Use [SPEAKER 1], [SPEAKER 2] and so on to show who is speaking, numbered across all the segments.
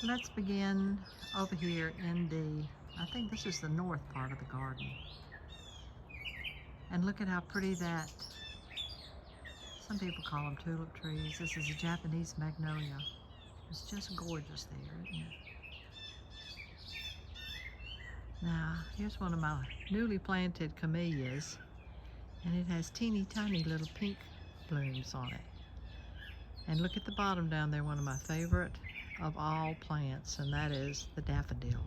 [SPEAKER 1] Let's begin over here in I think this is the north part of the garden. And look at how pretty some people call them tulip trees. This is a Japanese magnolia. It's just gorgeous there, isn't it? Now, here's one of my newly planted camellias, and it has teeny tiny little pink blooms on it. And look at the bottom down there, one of my favorite of all plants, and that is the daffodil.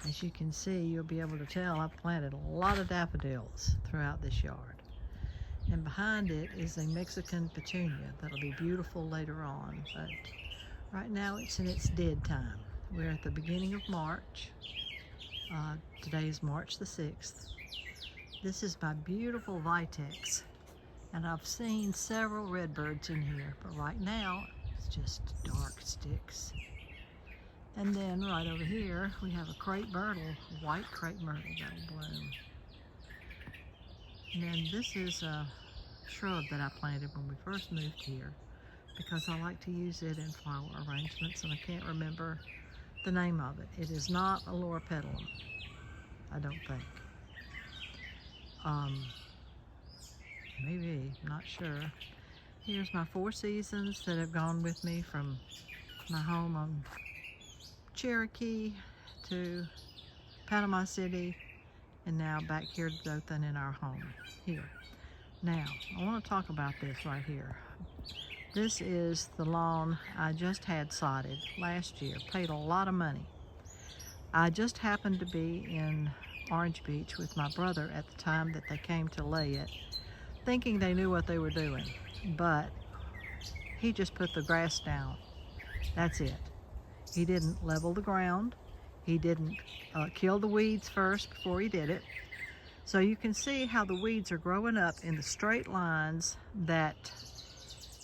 [SPEAKER 1] As you can see, you'll be able to tell I've planted a lot of daffodils throughout this yard. And behind it is a Mexican petunia that'll be beautiful later on, but right now it's in its dead time. We're at the beginning of March. Today is March the 6th. This is my beautiful Vitex, and I've seen several redbirds in here, but right now it's just dark sticks. And then right over here we have a crepe myrtle, white crepe myrtle that'll bloom. And then this is a shrub that I planted when we first moved here because I like to use it in flower arrangements, and I can't remember the name of it. It is not a loropetalum, I don't think. Maybe, I'm not sure. Here's my 4 seasons that have gone with me from my home on Cherokee to Panama City, and now back here to Dothan in our home here. Now, I want to talk about this right here. This is the lawn I just had sodded last year. Paid a lot of money. I just happened to be in Orange Beach with my brother at the time that they came to lay it, thinking they knew what they were doing, but he just put the grass down. That's it. He didn't level the ground. He didn't kill the weeds first before he did it. So you can see how the weeds are growing up in the straight lines that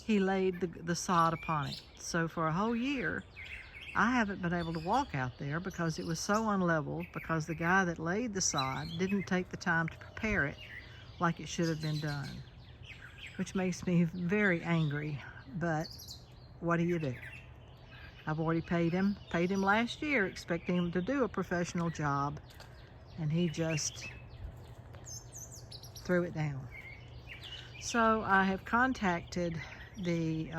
[SPEAKER 1] he laid the sod upon it. So for a whole year, I haven't been able to walk out there because it was so unleveled, because the guy that laid the sod didn't take the time to prepare it like it should have been done, which makes me very angry, but what do you do? I've already paid him last year expecting him to do a professional job, and he just threw it down. So I have contacted the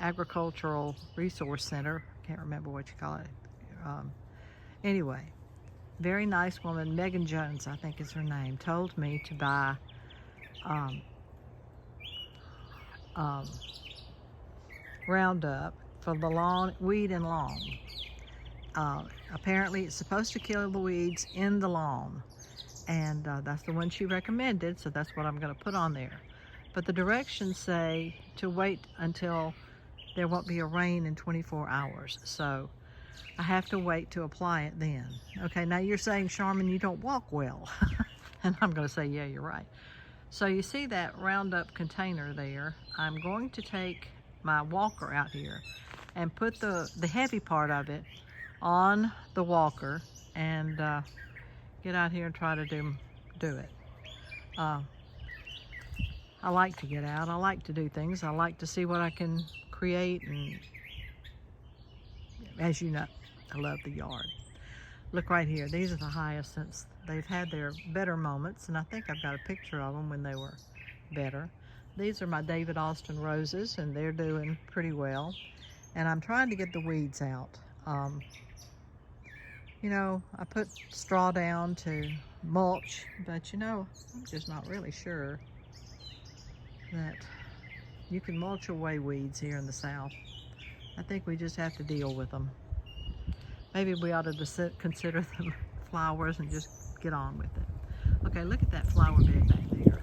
[SPEAKER 1] Agricultural Resource Center. I can't remember what you call it. Anyway, very nice woman, Megan Jones, I think is her name, told me to buy Roundup for the lawn, weed and lawn. Apparently it's supposed to kill the weeds in the lawn, and that's the one she recommended, so that's what I'm going to put on there. But the directions say to wait until there won't be a rain in 24 hours, so I have to wait to apply it then. Okay, now you're saying, Charmin, you don't walk well. And I'm going to say, yeah, you're right. So you see that Roundup container there. I'm going to take my walker out here and put the heavy part of it on the walker and get out here and try to do it. I like to get out. I like to do things. I like to see what I can create, and as you know, I love the yard. Look right here. These are the hyacinths. They've had their better moments, and I think I've got a picture of them when they were better. These are my David Austin roses, and they're doing pretty well. And I'm trying to get the weeds out. You know, I put straw down to mulch, but you know, I'm just not really sure that you can mulch away weeds here in the South. I think we just have to deal with them. Maybe we ought to consider them flowers and just get on with it. Okay, look at that flower bed back there.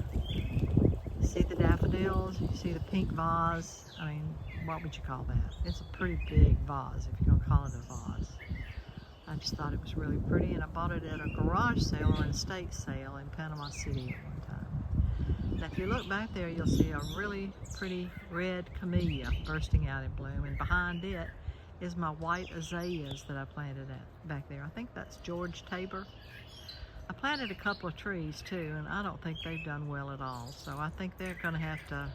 [SPEAKER 1] You see the daffodils? You see the pink vase? I mean, what would you call that? It's a pretty big vase, if you're gonna call it a vase. I just thought it was really pretty, and I bought it at a garage sale or an estate sale in Panama City at one time. Now if you look back there, you'll see a really pretty red camellia bursting out in bloom, and behind it is my white azaleas that I planted back there. I think that's George Tabor. I planted a couple of trees too, and I don't think they've done well at all. So I think they're gonna have to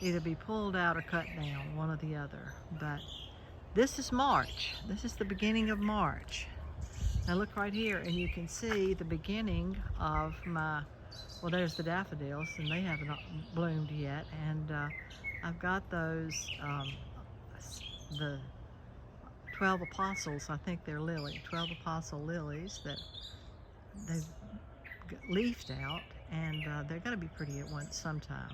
[SPEAKER 1] either be pulled out or cut down, one or the other. But this is March. This is the beginning of March. Now look right here, and you can see the beginning of my, well, there's the daffodils, and they haven't bloomed yet. And I've got those, the 12 apostles, I think they're 12 apostle lilies that they've leafed out, and they're going to be pretty at sometime.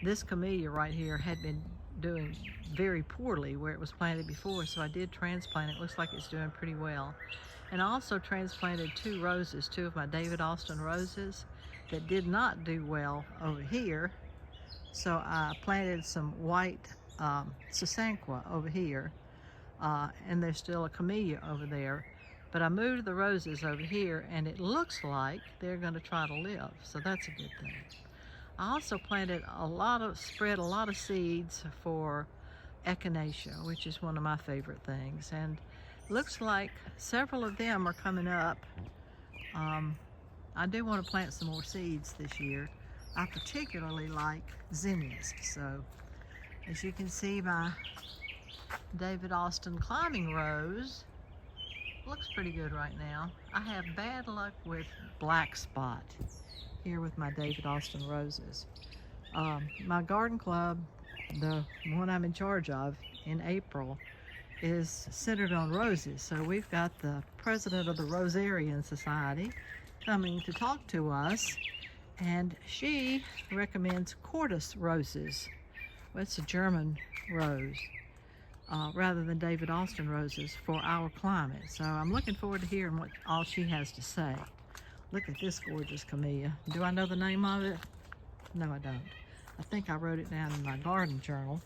[SPEAKER 1] This camellia right here had been doing very poorly where it was planted before, so I did transplant it. Looks like it's doing pretty well. And I also transplanted 2 roses, 2 of my David Austin roses that did not do well over here. So I planted some white Sasanqua over here, and there's still a camellia over there. But I moved the roses over here, and it looks like they're going to try to live, so that's a good thing. I also planted spread a lot of seeds for echinacea, which is one of my favorite things, and looks like several of them are coming up. I do want to plant some more seeds this year. I particularly like zinnias, so as you can see, my David Austin climbing rose looks pretty good right now. I have bad luck with black spot here with my David Austin roses. My garden club, the one I'm in charge of in April, is centered on roses. So we've got the president of the Rosarian Society coming to talk to us, and she recommends Cortus roses. Well, it's a German rose, rather than David Austin roses for our climate. So I'm looking forward to hearing what all she has to say. Look at this gorgeous camellia. Do I know the name of it? No, I don't. I think I wrote it down in my garden journal,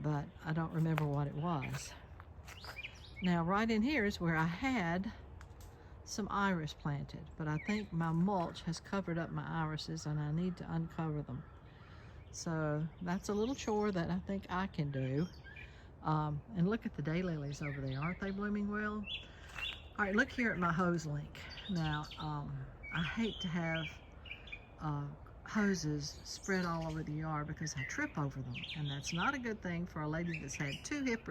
[SPEAKER 1] but I don't remember what it was. Now, right in here is where I had some iris planted, but I think my mulch has covered up my irises, and I need to uncover them. So that's a little chore that I think I can do. And look at the daylilies over there. Aren't they blooming well? All right, look here at my hose link. Now, I hate to have hoses spread all over the yard because I trip over them, and that's not a good thing for a lady that's had 2 hip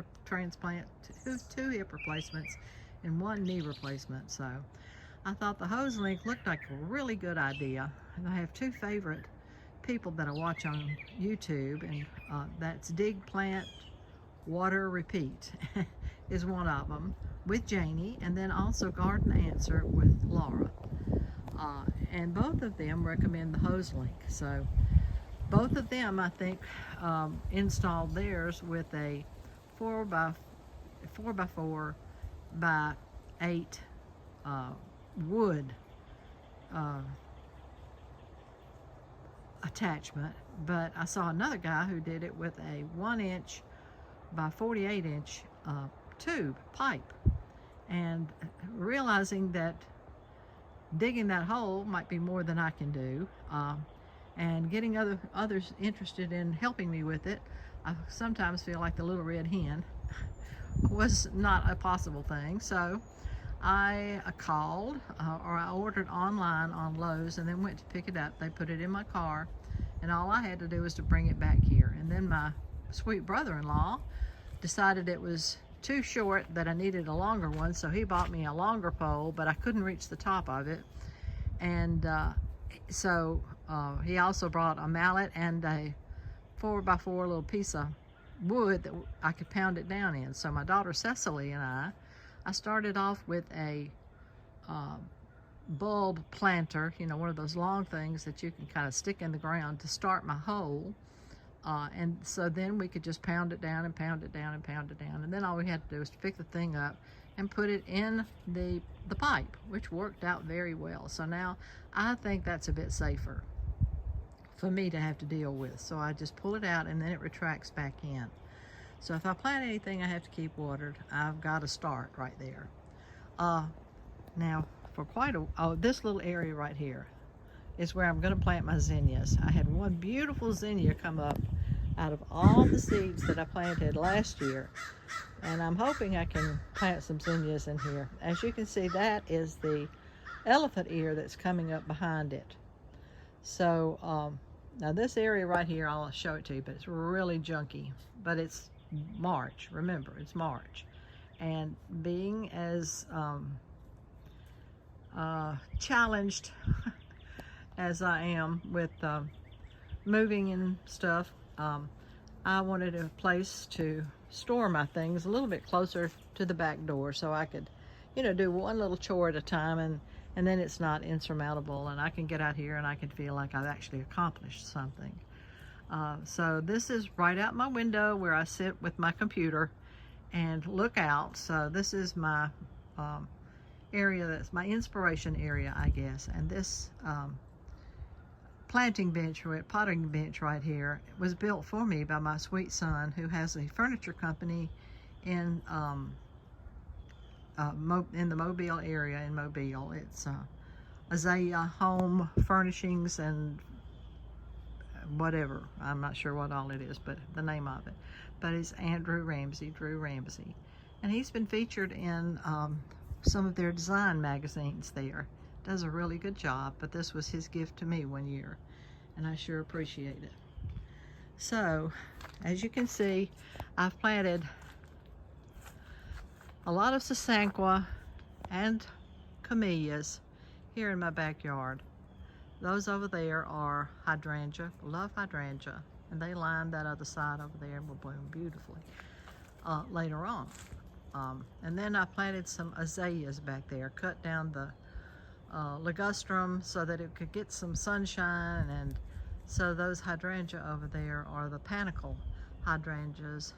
[SPEAKER 1] replacements and 1 knee replacement. So I thought the hose link looked like a really good idea, and I have 2 favorite people that I watch on YouTube, and that's Dig Plant Water Repeat is one of them, with Janie, and then also Garden Answer with Laura. And both of them recommend the hose link. So both of them, I think, installed theirs with a 4x4 by 8 wood attachment. But I saw another guy who did it with a 1-inch by 48-inch tube pipe, and realizing that digging that hole might be more than I can do, and getting others interested in helping me with it, I sometimes feel like the little red hen, was not a possible thing. So I called, or I ordered online on Lowe's, and then went to pick it up. They put it in my car, and all I had to do was to bring it back here. And then my sweet brother-in-law decided it was too short, that I needed a longer one, so he bought me a longer pole, but I couldn't reach the top of it. And so he also brought a mallet and a 4x4 little piece of wood that I could pound it down in. So my daughter Cecily and I started off with a bulb planter, you know, one of those long things that you can kind of stick in the ground to start my hole. And so then we could just pound it down and pound it down and pound it down. And then all we had to do was to pick the thing up and put it in the pipe, which worked out very well. So now I think that's a bit safer for me to have to deal with. So I just pull it out, and then it retracts back in. So if I plant anything I have to keep watered, I've got to start right there. Now, for this little area right here is where I'm going to plant my zinnias. I had one beautiful zinnia come up out of all the seeds that I planted last year, and I'm hoping I can plant some zinnias in here. As you can see, that is the elephant ear that's coming up behind it. So Now this area right here, I'll show it to you, but it's really junky. But it's March, remember, it's March. And being as challenged as I am with moving and stuff, I wanted a place to store my things a little bit closer to the back door so I could, you know, do one little chore at a time, and then it's not insurmountable, and I can get out here and I can feel like I've actually accomplished something. So this is right out my window where I sit with my computer and look out. So this is my area, that's my inspiration area, I guess. And this planting bench, or potting bench right here, was built for me by my sweet son, who has a furniture company in the Mobile area in Mobile. It's Azalea Home Furnishings and whatever. I'm not sure what all it is, but the name of it. But it's Andrew Ramsey, Drew Ramsey. And he's been featured in some of their design magazines there. Does a really good job, but this was his gift to me one year, and I sure appreciate it. So, as you can see, I've planted a lot of Sasanqua and camellias here in my backyard. Those over there are hydrangea, love hydrangea, and they line that other side over there and will bloom beautifully later on. And then I planted some azaleas back there, cut down the ligustrum so that it could get some sunshine, and so those hydrangea over there are the panicle hydrangeas.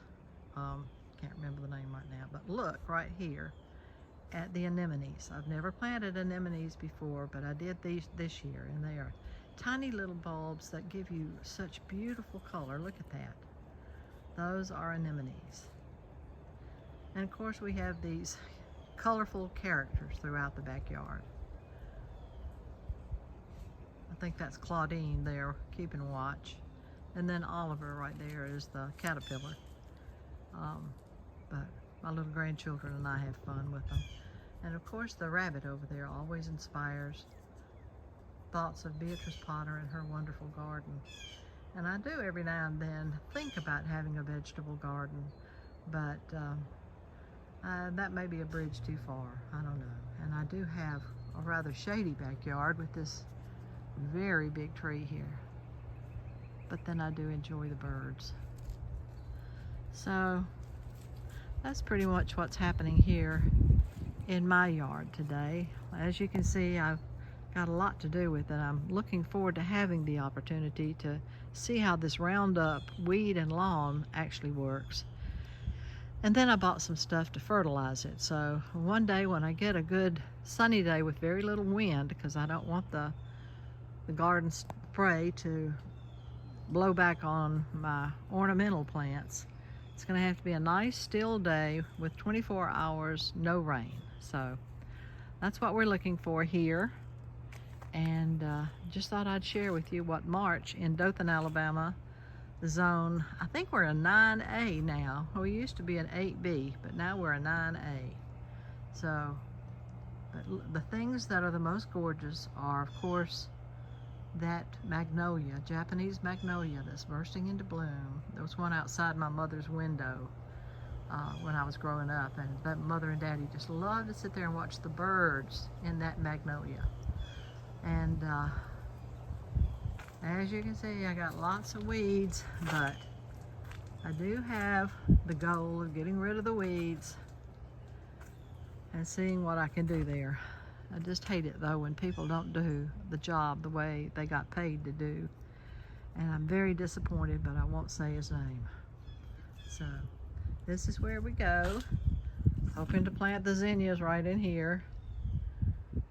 [SPEAKER 1] Can't remember the name right now, but look right here at the anemones. I've never planted anemones before, but I did these this year, and they are tiny little bulbs that give you such beautiful color. Look at that. Those are anemones. And of course we have these colorful characters throughout the backyard. I think that's Claudine there keeping watch. And then Oliver right there is the caterpillar. But my little grandchildren and I have fun with them. And of course the rabbit over there always inspires thoughts of Beatrice Potter and her wonderful garden. And I do every now and then think about having a vegetable garden, but that may be a bridge too far. I don't know. And I do have a rather shady backyard with this very big tree here. But then I do enjoy the birds. So that's pretty much what's happening here in my yard today. As you can see, I've got a lot to do with it. I'm looking forward to having the opportunity to see how this Roundup weed and lawn actually works. And then I bought some stuff to fertilize it. So one day when I get a good sunny day with very little wind, because I don't want the garden spray to blow back on my ornamental plants, it's going to have to be a nice still day with 24 hours, no rain. So that's what we're looking for here. And just thought I'd share with you what March in Dothan, Alabama, zone, I think we're a 9A now. We used to be an 8B, but now we're a 9A. So, but the things that are the most gorgeous are, of course, that magnolia, Japanese magnolia that's bursting into bloom. There was one outside my mother's window when I was growing up, and that mother and daddy just loved to sit there and watch the birds in that magnolia. And as you can see, I got lots of weeds, but I do have the goal of getting rid of the weeds and seeing what I can do there. I just hate it though when people don't do the job the way they got paid to do. And I'm very disappointed, but I won't say his name. So this is where we go. Hoping to plant the zinnias right in here.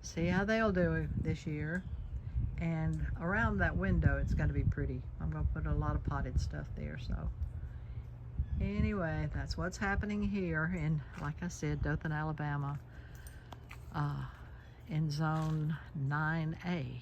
[SPEAKER 1] See how they'll do this year. And around that window, it's going to be pretty. I'm going to put a lot of potted stuff there. So anyway, that's what's happening here in, like I said, Dothan, Alabama, in zone 9A.